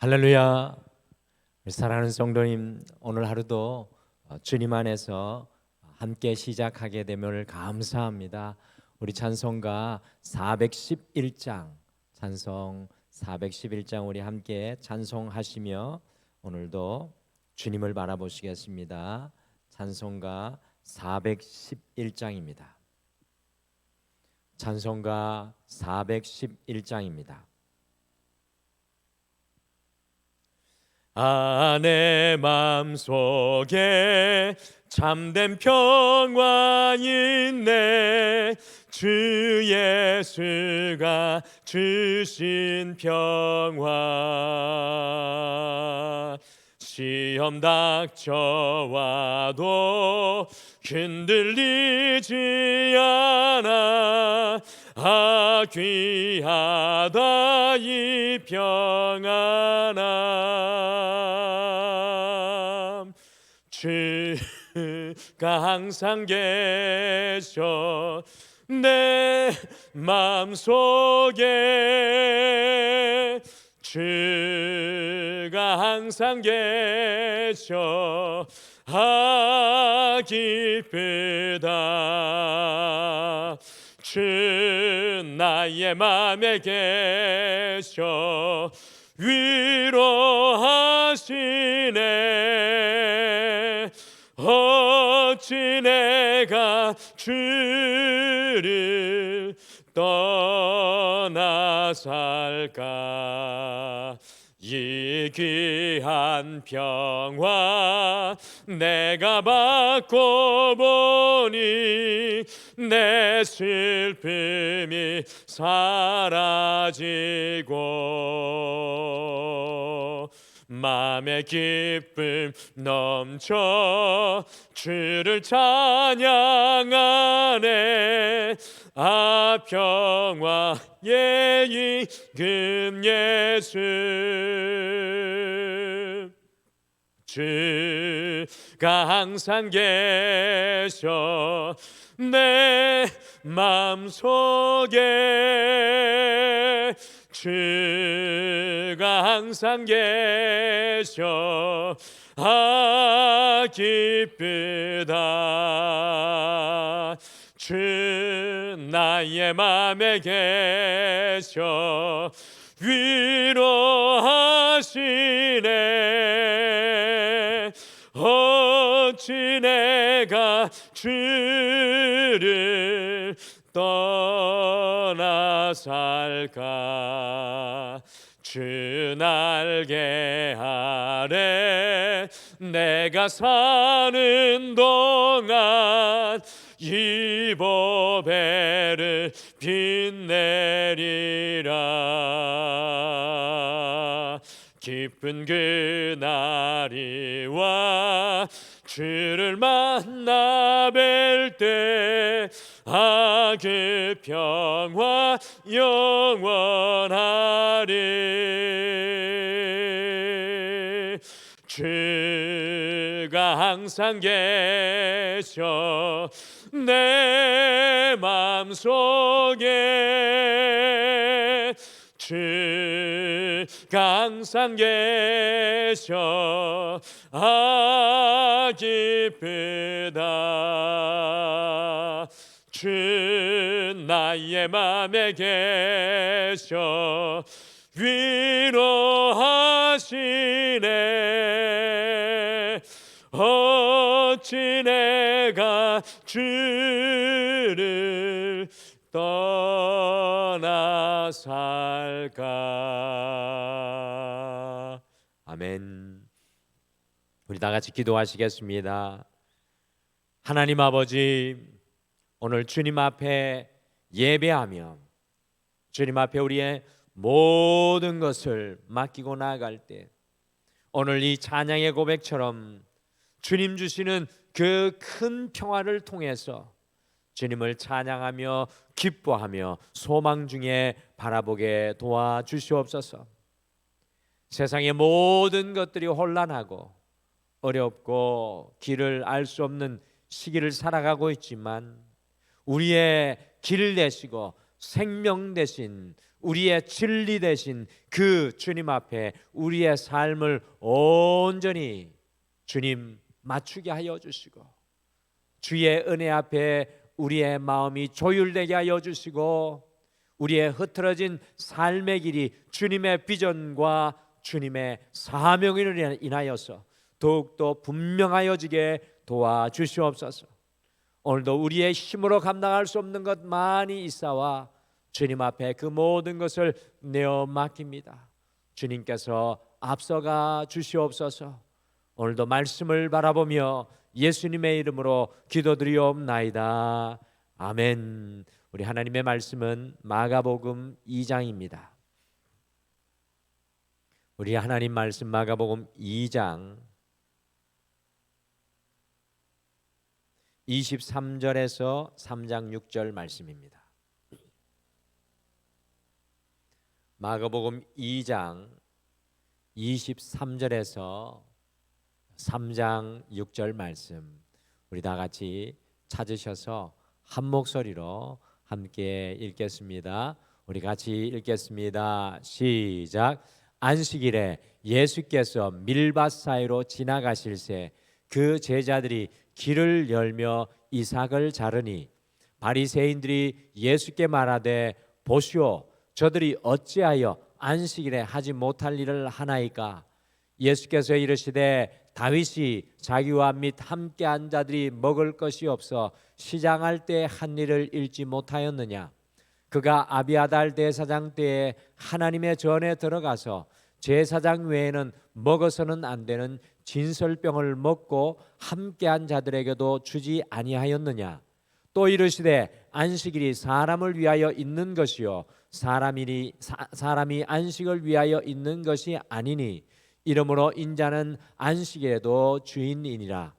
할렐루야. 사랑하는 성도님, 오늘 하루도 주님 안에서 함께 시작하게 됨을 감사합니다. 우리 찬송가 411장, 찬송 411장 우리 함께 찬송하시며 오늘도 주님을 바라보시겠습니다. 찬송가 411장입니다. 찬송가 411장입니다. 내 맘속에 참된 평화 있네. 주 예수가 주신 평화. 시험 닥쳐와도 흔들리지 않아. 귀하다 이 평안함. 주가 항상 계셔 내 맘속에. 주가 항상 계셔 기쁘다. 주 나의 맘에 계셔 위로하시네. 어찌 내가 주를 떠나 살까. 이 귀한 평화 내가 받고 보니 내 슬픔이 사라지고 맘의 기쁨 넘쳐 주를 찬양하네. 평화의 이금 예수. 주가 항상 계셔 내 맘속에. 주가 항상 계셔 기쁘다. 주 나의 맘에 계셔 위로하시네. 어찌 내가 주를 떠나 살까. 주 날개 아래 내가 사는 동안 이 보배를 빛내리라. 기쁜 그날이 와 주를 만나 뵐 때 그 평화 영원하리. 주가 항상 계셔 내 맘속에. 주가 항상 계셔 기쁘다. 주 나의 맘에 계셔 위로하시네. 어찌 내가 주를 떠나 살까. 아멘. 우리 다 같이 기도하시겠습니다. 하나님 아버지, 오늘 주님 앞에 예배하며 주님 앞에 우리의 모든 것을 맡기고 나아갈 때 오늘 이 찬양의 고백처럼 주님 주시는 그 큰 평화를 통해서 주님을 찬양하며 기뻐하며 소망 중에 바라보게 도와주시옵소서. 세상의 모든 것들이 혼란하고 어렵고 길을 알 수 없는 시기를 살아가고 있지만 우리의 길 되시고 생명 되신 우리의 진리 되신 그 주님 앞에 우리의 삶을 온전히 주님 맞추게 하여 주시고, 주의 은혜 앞에 우리의 마음이 조율되게 하여 주시고, 우리의 흐트러진 삶의 길이 주님의 비전과 주님의 사명을 인하여서 더욱더 분명하여지게 도와주시옵소서. 오늘도 우리의 힘으로 감당할 수 없는 것 많이 있사와 주님 앞에 그 모든 것을 내어 맡깁니다. 주님께서 앞서가 주시옵소서. 오늘도 말씀을 바라보며 예수님의 이름으로 기도드리옵나이다. 아멘. 우리 하나님의 말씀은 마가복음 2장입니다. 우리 하나님 말씀 마가복음 2장 23절에서 3장 6절 말씀입니다. 마가복음 2장 23절에서 3장 6절 말씀, 우리 다 같이 찾으셔서 한 목소리로 함께 읽겠습니다. 우리 같이 읽겠습니다. 시작. 안식일에 예수께서 밀밭 사이로 지나가실새 그 제자들이 길을 열며 이삭을 자르니 바리새인들이 예수께 말하되 보시오, 저들이 어찌하여 안식일에 하지 못할 일을 하나이까? 예수께서 이르시되 다윗이 자기와 및 함께한 자들이 먹을 것이 없어 시장할 때 한 일을 잃지 못하였느냐? 그가 아비아달 대사장 때에 하나님의 전에 들어가서 제사장 외에는 먹어서는 안 되는 진설병을 먹고 함께한 자들에게도 주지 아니하였느냐? 또 이르시되 안식일이 사람을 위하여 있는 것이요 사람이 안식을 위하여 있는 것이 아니니 이러므로 인자는 안식일에도 주인이니라.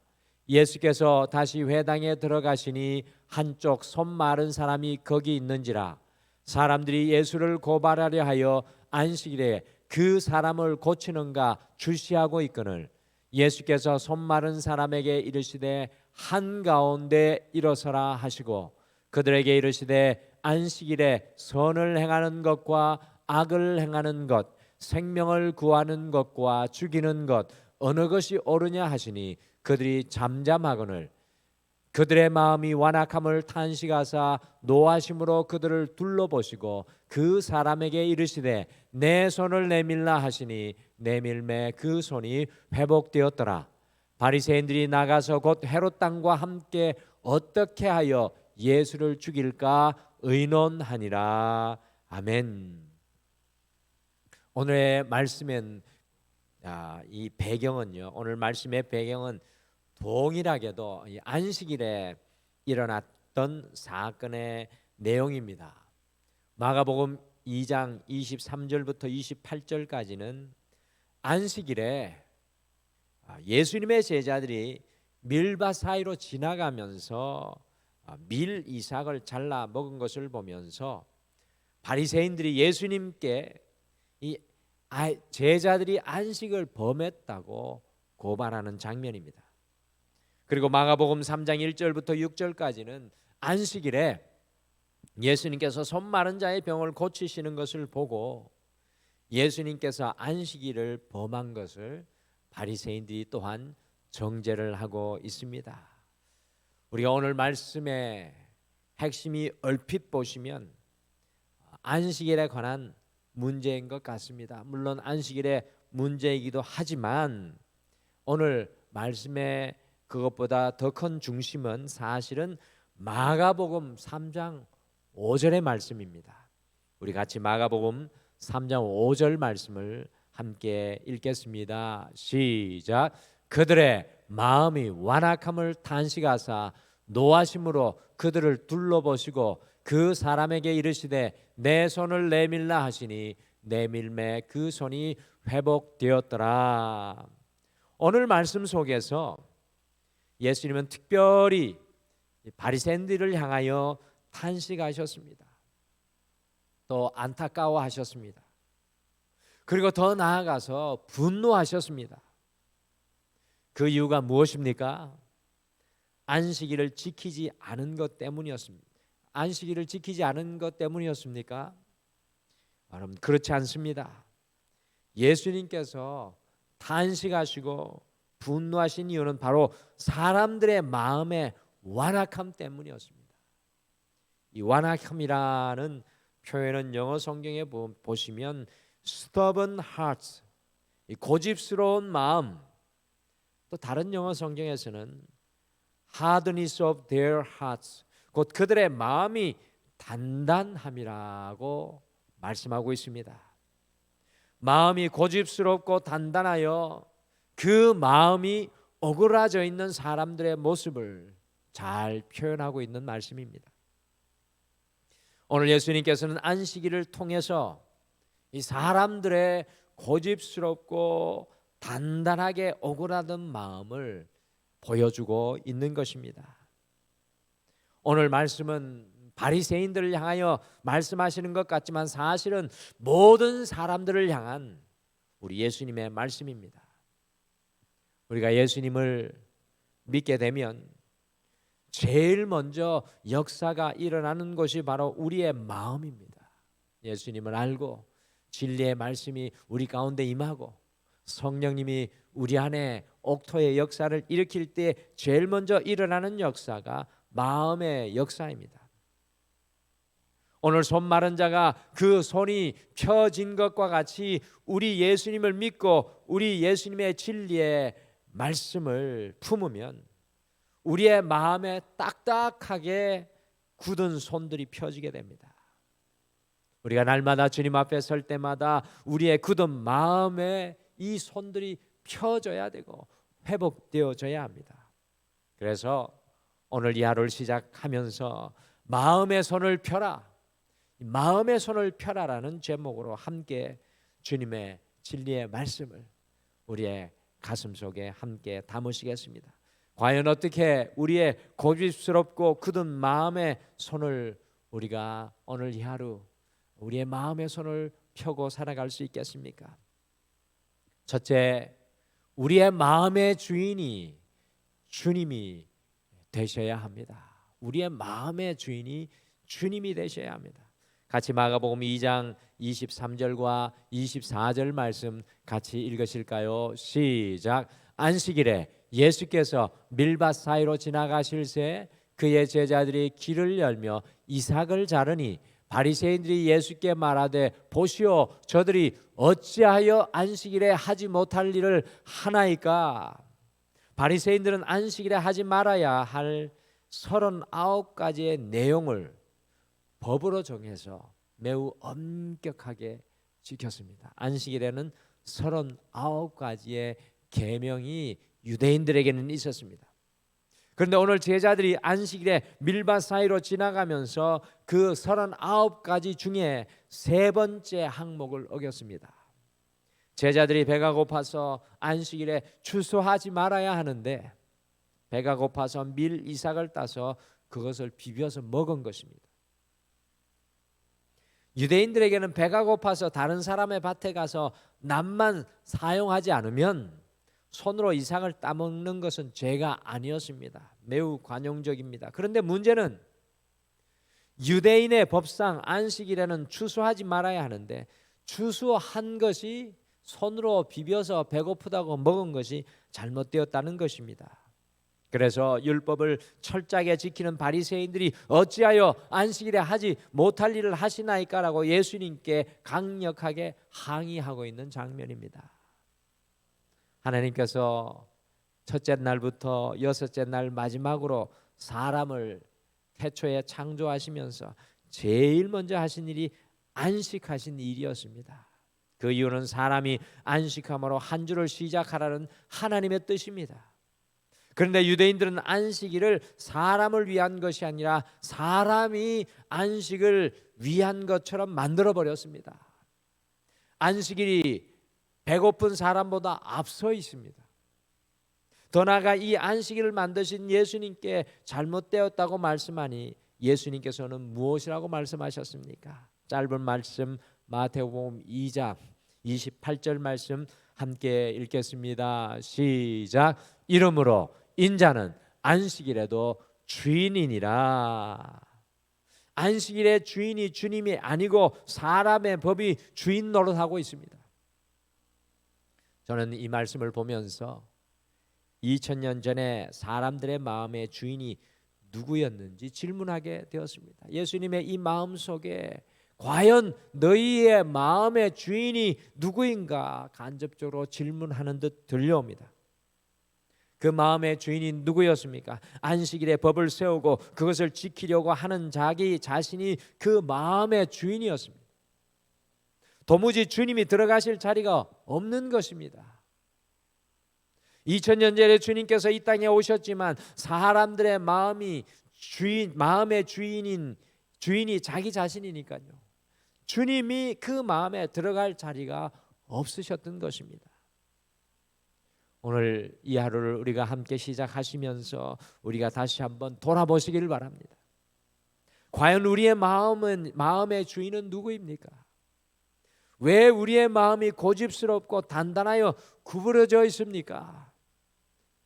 예수께서 다시 회당에 들어가시니 한쪽 손 마른 사람이 거기 있는지라. 사람들이 예수를 고발하려 하여 안식일에 그 사람을 고치는가 주시하고 있거늘 예수께서 손 마른 사람에게 이르시되 한가운데 일어서라 하시고 그들에게 이르시되 안식일에 선을 행하는 것과 악을 행하는 것, 생명을 구하는 것과 죽이는 것 어느 것이 옳으냐 하시니 그들이 잠잠하거늘 그들의 마음이 완악함을 탄식하사 노하심으로 그들을 둘러보시고 그 사람에게 이르시되 내 손을 내밀라 하시니 내밀매 그 손이 회복되었더라. 바리새인들이 나가서 곧 헤롯 당과 함께 어떻게 하여 예수를 죽일까 의논하니라. 아멘. 오늘의 말씀엔 이 배경은요, 오늘 말씀의 배경은 동일하게도 이 안식일에 일어났던 사건의 내용입니다. 마가복음 2장 23절부터 28절까지는 안식일에 예수님의 제자들이 밀밭 사이로 지나가면서 밀 이삭을 잘라 먹은 것을 보면서 바리새인들이 예수님께 이 제자들이 안식을 범했다고 고발하는 장면입니다. 그리고 마가복음 3장 1절부터 6절까지는 안식일에 예수님께서 손 마른 자의 병을 고치시는 것을 보고 예수님께서 안식일을 범한 것을 바리새인들이 또한 정죄를 하고 있습니다. 우리가 오늘 말씀의 핵심이 얼핏 보시면 안식일에 관한 문제인 것 같습니다. 물론 안식일의 문제이기도 하지만 오늘 말씀의 그것보다 더 큰 중심은 사실은 마가복음 3장 5절의 말씀입니다. 우리 같이 마가복음 3장 5절 말씀을 함께 읽겠습니다. 시작. 그들의 마음이 완악함을 탄식하사 노하심으로 그들을 둘러보시고 그 사람에게 이르시되 내 손을 내밀라 하시니 내밀매 그 손이 회복되었더라. 오늘 말씀 속에서 예수님은 특별히 바리새인들을 향하여 탄식하셨습니다. 또 안타까워하셨습니다. 그리고 더 나아가서 분노하셨습니다. 그 이유가 무엇입니까? 안식일을 지키지 않은 것 때문이었습니다. 안식일을 지키지 않은 것 때문이었습니까? 여러분, 그렇지 않습니다. 예수님께서 탄식하시고 분노하신 이유는 바로 사람들의 마음의 완악함 때문이었습니다. 이 완악함이라는 표현은 영어 성경에 보시면 stubborn hearts, 이 고집스러운 마음, 또 다른 영어 성경에서는 hardness of their hearts, 곧 그들의 마음이 단단함이라고 말씀하고 있습니다. 마음이 고집스럽고 단단하여 그 마음이 오그라져 있는 사람들의 모습을 잘 표현하고 있는 말씀입니다. 오늘 예수님께서는 안식일을 통해서 이 사람들의 고집스럽고 단단하게 오그라든 마음을 보여주고 있는 것입니다. 오늘 말씀은 바리새인들을 향하여 말씀하시는 것 같지만 사실은 모든 사람들을 향한 우리 예수님의 말씀입니다. 우리가 예수님을 믿게 되면 제일 먼저 역사가 일어나는 것이 바로 우리의 마음입니다. 예수님을 알고 진리의 말씀이 우리 가운데 임하고 성령님이 우리 안에 옥토의 역사를 일으킬 때 제일 먼저 일어나는 역사가 마음의 역사입니다. 오늘 손 마른 자가 그 손이 펴진 것과 같이 우리 예수님을 믿고 우리 예수님의 진리의 말씀을 품으면 우리의 마음에 딱딱하게 굳은 손들이 펴지게 됩니다. 우리가 날마다 주님 앞에 설 때마다 우리의 굳은 마음에 이 손들이 펴져야 되고 회복되어져야 합니다. 그래서 오늘 이 하루를 시작하면서 마음의 손을 펴라, 마음의 손을 펴라라는 제목으로 함께 주님의 진리의 말씀을 우리의 가슴 속에 함께 담으시겠습니다. 과연 어떻게 우리의 고집스럽고 굳은 마음의 손을 우리가 오늘 이 하루 우리의 마음의 손을 펴고 살아갈 수 있겠습니까? 첫째, 우리의 마음의 주인이 주님이 되셔야 합니다. 우리의 마음의 주인이 주님이 되셔야 합니다. 같이 마가복음 2장 23절과 24절 말씀 같이 읽으실까요? 시작. 안식일에 예수께서 밀밭 사이로 지나가실새 그의 제자들이 길을 열며 이삭을 자르니 바리새인들이 예수께 말하되 보시오, 저들이 어찌하여 안식일에 하지 못할 일을 하나이까? 바리새인들은 안식일에 하지 말아야 할 39가지의 내용을 법으로 정해서 매우 엄격하게 지켰습니다. 안식일에는 39가지의 계명이 유대인들에게는 있었습니다. 그런데 오늘 제자들이 안식일에 밀밭 사이로 지나가면서 그 39가지 중에 세 번째 항목을 어겼습니다. 제자들이 배가 고파서 안식일에 추수하지 말아야 하는데 배가 고파서 밀 이삭을 따서 그것을 비벼서 먹은 것입니다. 유대인들에게는 배가 고파서 다른 사람의 밭에 가서 낫만 사용하지 않으면 손으로 이삭을 따먹는 것은 죄가 아니었습니다. 매우 관용적입니다. 그런데 문제는 유대인의 법상 안식일에는 추수하지 말아야 하는데 추수한 것이 손으로 비벼서 배고프다고 먹은 것이 잘못되었다는 것입니다. 그래서 율법을 철저하게 지키는 바리새인들이 어찌하여 안식일에 하지 못할 일을 하시나이까라고 예수님께 강력하게 항의하고 있는 장면입니다. 하나님께서 첫째 날부터 여섯째 날 마지막으로 사람을 태초에 창조하시면서 제일 먼저 하신 일이 안식하신 일이었습니다. 그 이유는 사람이 안식함으로 한 주를 시작하라는 하나님의 뜻입니다. 그런데 유대인들은 안식일을 사람을 위한 것이 아니라 사람이 안식을 위한 것처럼 만들어 버렸습니다. 안식일이 배고픈 사람보다 앞서 있습니다. 더 나아가 이 안식일을 만드신 예수님께 잘못되었다고 말씀하니 예수님께서는 무엇이라고 말씀하셨습니까? 짧은 말씀 마태복음 2장 28절 말씀 함께 읽겠습니다. 시작. 이러므로 인자는 안식일에도 주인이니라. 안식일의 주인이 주님이 아니고 사람의 법이 주인 노릇하고 있습니다. 저는 이 말씀을 보면서 2000년 전에 사람들의 마음의 주인이 누구였는지 질문하게 되었습니다. 예수님의 이 마음 속에 과연 너희의 마음의 주인이 누구인가 간접적으로 질문하는 듯 들려옵니다. 그 마음의 주인이 누구였습니까? 안식일의 법을 세우고 그것을 지키려고 하는 자기 자신이 그 마음의 주인이었습니다. 도무지 주님이 들어가실 자리가 없는 것입니다. 2000년 전에 주님께서 이 땅에 오셨지만 사람들의 마음의 주인이 자기 자신이니까요. 주님이 그 마음에 들어갈 자리가 없으셨던 것입니다. 오늘 이 하루를 우리가 함께 시작하시면서 우리가 다시 한번 돌아보시기를 바랍니다. 과연 우리의 마음의 주인은 누구입니까? 왜 우리의 마음이 고집스럽고 단단하여 구부러져 있습니까?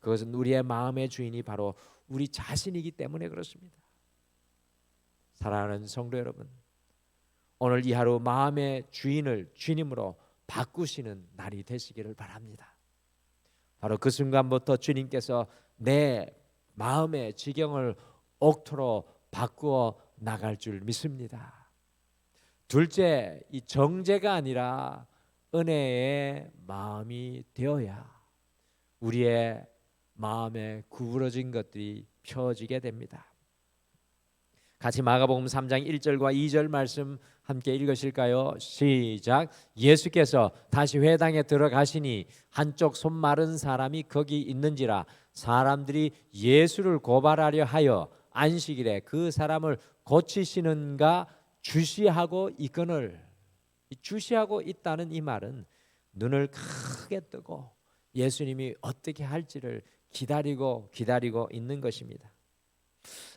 그것은 우리의 마음의 주인이 바로 우리 자신이기 때문에 그렇습니다. 사랑하는 성도 여러분, 오늘 이 하루 마음의 주인을 주님으로 바꾸시는 날이 되시기를 바랍니다. 바로 그 순간부터 주님께서 내 마음의 지경을 옥토로 바꾸어 나갈 줄 믿습니다. 둘째, 이 정죄가 아니라 은혜의 마음이 되어야 우리의 마음에 구부러진 것들이 펴지게 됩니다. 같이 마가복음 3장 1절과 2절 말씀 함께 읽으실까요? 시작. 예수께서 다시 회당에 들어가시니 한쪽 손 마른 사람이 거기 있는지라 사람들이 예수를 고발하려 하여 안식일에 그 사람을 고치시는가 주시하고 있거늘. 주시하고 있다는 이 말은 눈을 크게 뜨고 예수님이 어떻게 할지를 기다리고 있는 것입니다.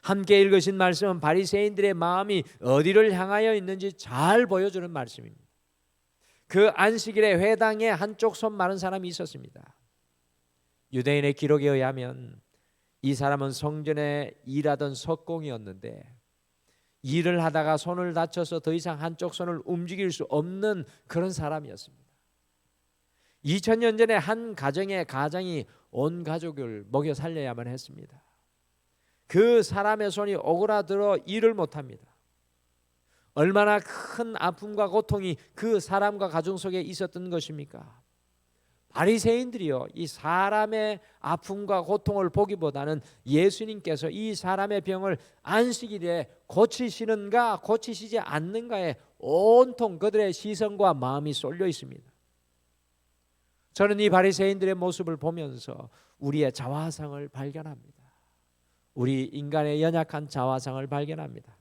함께 읽으신 말씀은 바리새인들의 마음이 어디를 향하여 있는지 잘 보여주는 말씀입니다. 그 안식일에 회당에 한쪽 손 마른 사람이 있었습니다. 유대인의 기록에 의하면 이 사람은 성전에 일하던 석공이었는데 일을 하다가 손을 다쳐서 더 이상 한쪽 손을 움직일 수 없는 그런 사람이었습니다. 2000년 전에 한 가정의 가장이 온 가족을 먹여 살려야만 했습니다. 그 사람의 손이 오그라들어 일을 못합니다. 얼마나 큰 아픔과 고통이 그 사람과 가정 속에 있었던 것입니까? 바리새인들이요, 이 사람의 아픔과 고통을 보기보다는 예수님께서 이 사람의 병을 안식일에 고치시는가 고치시지 않는가에 온통 그들의 시선과 마음이 쏠려 있습니다. 저는 이 바리새인들의 모습을 보면서 우리의 자화상을 발견합니다. 우리 인간의 연약한 자화상을 발견합니다.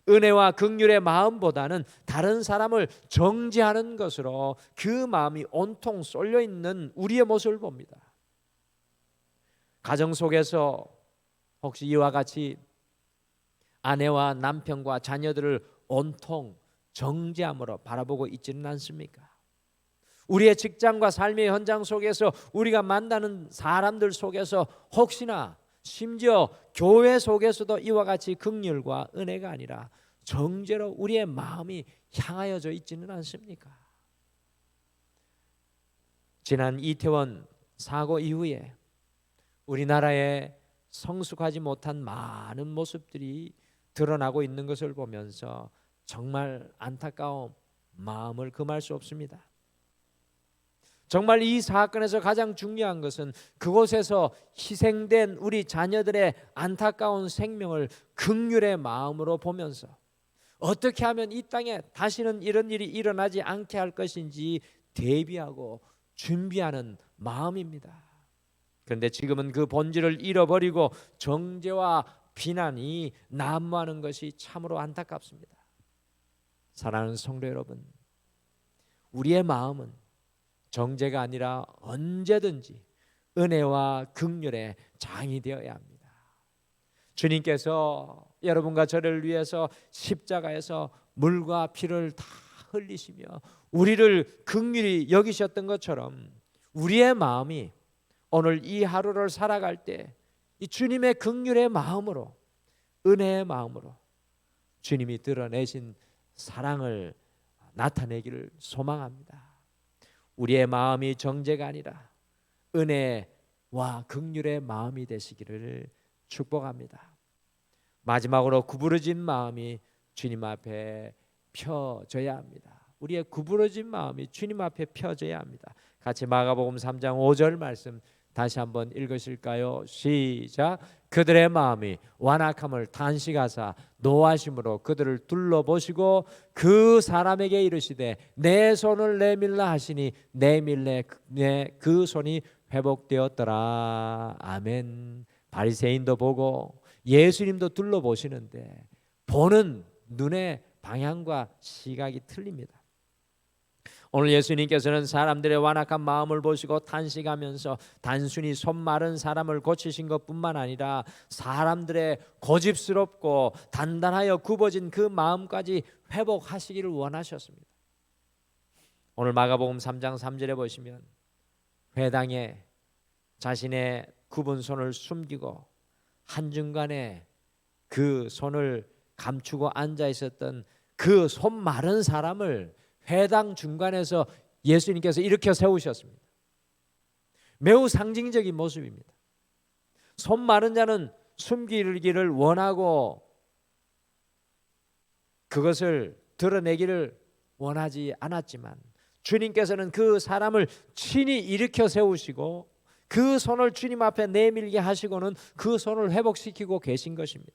은혜와 긍휼의 마음보다는 다른 사람을 정죄하는 것으로 그 마음이 온통 쏠려 있는 우리의 모습을 봅니다. 가정 속에서 혹시 이와 같이 아내와 남편과 자녀들을 온통 정죄함으로 바라보고 있지는 않습니까? 우리의 직장과 삶의 현장 속에서 우리가 만나는 사람들 속에서 혹시나 심지어 교회 속에서도 이와 같이 긍휼과 은혜가 아니라 정죄로 우리의 마음이 향하여져 있지는 않습니까? 지난 이태원 사고 이후에 우리나라에 성숙하지 못한 많은 모습들이 드러나고 있는 것을 보면서 정말 안타까운 마음을 금할 수 없습니다. 정말 이 사건에서 가장 중요한 것은 그곳에서 희생된 우리 자녀들의 안타까운 생명을 긍휼의 마음으로 보면서 어떻게 하면 이 땅에 다시는 이런 일이 일어나지 않게 할 것인지 대비하고 준비하는 마음입니다. 그런데 지금은 그 본질을 잃어버리고 정죄와 비난이 난무하는 것이 참으로 안타깝습니다. 사랑하는 성도 여러분, 우리의 마음은 정죄가 아니라 언제든지 은혜와 긍휼의 장이 되어야 합니다. 주님께서 여러분과 저를 위해서 십자가에서 물과 피를 다 흘리시며 우리를 긍휼히 여기셨던 것처럼 우리의 마음이 오늘 이 하루를 살아갈 때 이 주님의 긍휼의 마음으로, 은혜의 마음으로 주님이 드러내신 사랑을 나타내기를 소망합니다. 우리의 마음이 정죄가 아니라 은혜와 긍휼의 마음이 되시기를 축복합니다. 마지막으로 구부러진 마음이 주님 앞에 펴져야 합니다. 우리의 구부러진 마음이 주님 앞에 펴져야 합니다. 같이 마가복음 3장 5절 말씀 다시 한번 읽으실까요? 시작. 그들의 마음이 완악함을 단식하사 노하심으로 그들을 둘러보시고 그 사람에게 이르시되 내 손을 내밀라 하시니 내밀래 그 손이 회복되었더라. 아멘. 바리새인도 보고 예수님도 둘러보시는데 보는 눈의 방향과 시각이 틀립니다. 오늘 예수님께서는 사람들의 완악한 마음을 보시고 탄식하면서 단순히 손 마른 사람을 고치신 것뿐만 아니라 사람들의 고집스럽고 단단하여 굽어진 그 마음까지 회복하시기를 원하셨습니다. 오늘 마가복음 3장 3절에 보시면 회당에 자신의 굽은 손을 숨기고 한중간에 그 손을 감추고 앉아 있었던 그 손 마른 사람을 회당 중간에서 예수님께서 일으켜 세우셨습니다. 매우 상징적인 모습입니다. 손 마른 자는 숨기기를 원하고 그것을 드러내기를 원하지 않았지만 주님께서는 그 사람을 친히 일으켜 세우시고 그 손을 주님 앞에 내밀게 하시고는 그 손을 회복시키고 계신 것입니다.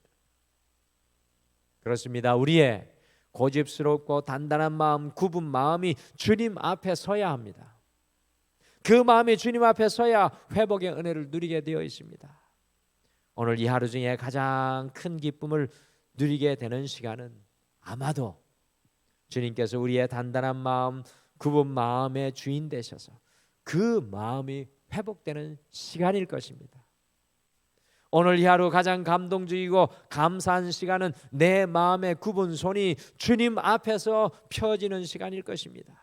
그렇습니다. 우리의 고집스럽고 단단한 마음, 굽은 마음이 주님 앞에 서야 합니다. 그 마음이 주님 앞에 서야 회복의 은혜를 누리게 되어 있습니다. 오늘 이 하루 중에 가장 큰 기쁨을 누리게 되는 시간은 아마도 주님께서 우리의 단단한 마음, 굽은 마음의 주인 되셔서 그 마음이 회복되는 시간일 것입니다. 오늘 이 하루 가장 감동적이고 감사한 시간은 내 마음의 굽은 손이 주님 앞에서 펴지는 시간일 것입니다.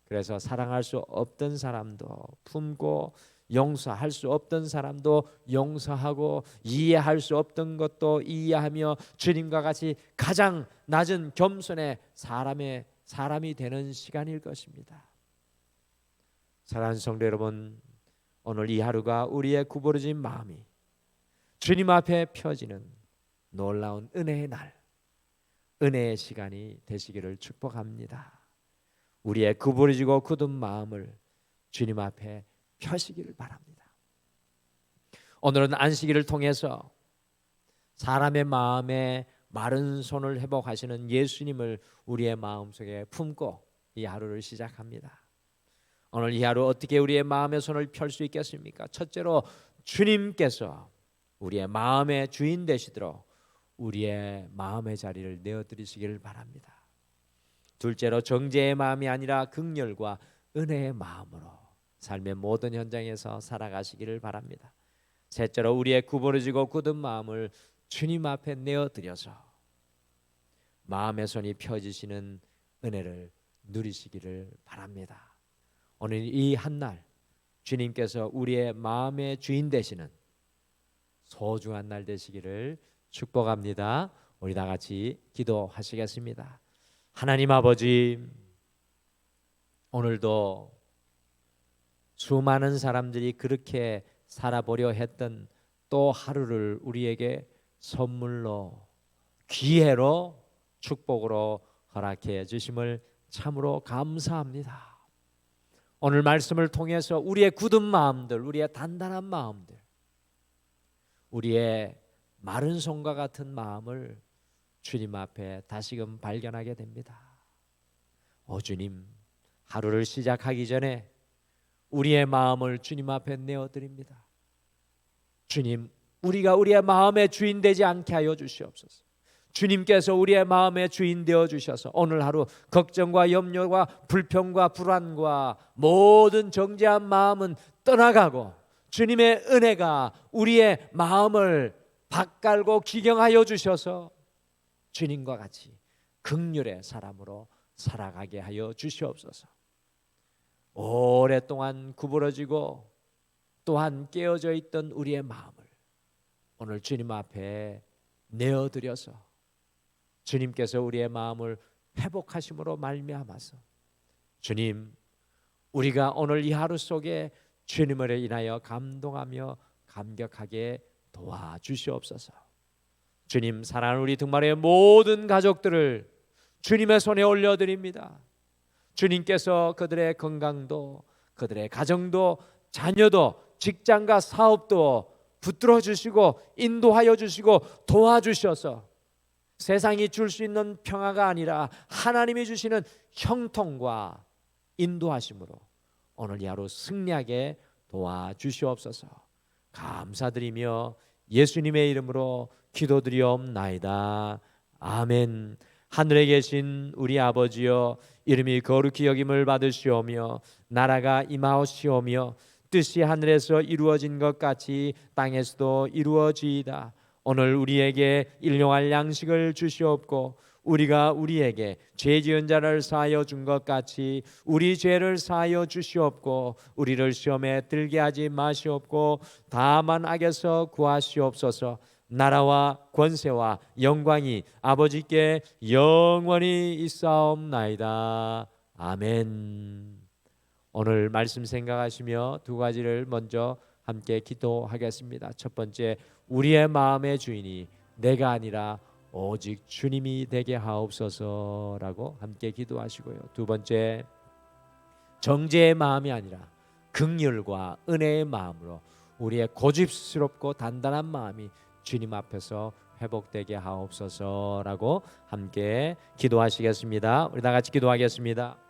그래서 사랑할 수 없던 사람도 품고 용서할 수 없던 사람도 용서하고 이해할 수 없던 것도 이해하며 주님과 같이 가장 낮은 겸손의 사람이 되는 시간일 것입니다. 사랑하는 성도 여러분, 오늘 이 하루가 우리의 구부러진 마음이 주님 앞에 펴지는 놀라운 은혜의 날, 은혜의 시간이 되시기를 축복합니다. 우리의 구부러지고 굳은 마음을 주님 앞에 펴시기를 바랍니다. 오늘은 안식일을 통해서 사람의 마음에 마른 손을 회복하시는 예수님을 우리의 마음속에 품고 이 하루를 시작합니다. 오늘 이 하루 어떻게 우리의 마음의 손을 펼 수 있겠습니까? 첫째로 주님께서 우리의 마음의 주인 되시도록 우리의 마음의 자리를 내어드리시기를 바랍니다. 둘째로 정죄의 마음이 아니라 긍휼과 은혜의 마음으로 삶의 모든 현장에서 살아가시기를 바랍니다. 셋째로 우리의 구부러지고 굳은 마음을 주님 앞에 내어드려서 마음의 손이 펴지시는 은혜를 누리시기를 바랍니다. 오늘 이 한날 주님께서 우리의 마음의 주인 되시는 소중한 날 되시기를 축복합니다. 우리 다 같이 기도하시겠습니다. 하나님 아버지, 오늘도 수많은 사람들이 그렇게 살아보려 했던 또 하루를 우리에게 선물로 기회로 축복으로 허락해 주심을 참으로 감사합니다. 오늘 말씀을 통해서 우리의 굳은 마음들, 우리의 단단한 마음들, 우리의 마른 손과 같은 마음을 주님 앞에 다시금 발견하게 됩니다. 오 주님, 하루를 시작하기 전에 우리의 마음을 주님 앞에 내어드립니다. 주님, 우리가 우리의 마음의 주인 되지 않게 하여 주시옵소서. 주님께서 우리의 마음의 주인 되어 주셔서 오늘 하루 걱정과 염려와 불평과 불안과 모든 정죄한 마음은 떠나가고 주님의 은혜가 우리의 마음을 바깔고 기경하여 주셔서 주님과 같이 긍휼의 사람으로 살아가게 하여 주시옵소서. 오랫동안 구부러지고 또한 깨어져 있던 우리의 마음을 오늘 주님 앞에 내어드려서 주님께서 우리의 마음을 회복하심으로 말미암아서 주님, 우리가 오늘 이 하루 속에 주님을 인하여 감동하며 감격하게 도와주시옵소서. 주님, 사랑하는 우리 등말의 모든 가족들을 주님의 손에 올려드립니다. 주님께서 그들의 건강도, 그들의 가정도, 자녀도, 직장과 사업도 붙들어 주시고 인도하여 주시고 도와주셔서 세상이 줄 수 있는 평화가 아니라 하나님이 주시는 형통과 인도하심으로 오늘 이 하루 승리하게 도와주시옵소서. 감사드리며 예수님의 이름으로 기도드리옵나이다. 아멘. 하늘에 계신 우리 아버지여, 이름이 거룩히 여김을 받으시오며 나라가 임하옵시오며 뜻이 하늘에서 이루어진 것 같이 땅에서도 이루어지이다. 오늘 우리에게 일용할 양식을 주시옵고 우리가 우리에게 죄 지은 자를 사하여 준 것 같이 우리 죄를 사하여 주시옵고 우리를 시험에 들게 하지 마시옵고 다만 악에서 구하시옵소서. 나라와 권세와 영광이 아버지께 영원히 있사옵나이다. 아멘. 오늘 말씀 생각하시며 두 가지를 먼저 함께 기도하겠습니다. 첫 번째, 우리의 마음의 주인이 내가 아니라 오직 주님이 되게 하옵소서라고 함께 기도하시고요. 두 번째, 정죄의 마음이 아니라 긍휼과 은혜의 마음으로 우리의 고집스럽고 단단한 마음이 주님 앞에서 회복되게 하옵소서라고 함께 기도하시겠습니다. 우리 다 같이 기도하겠습니다.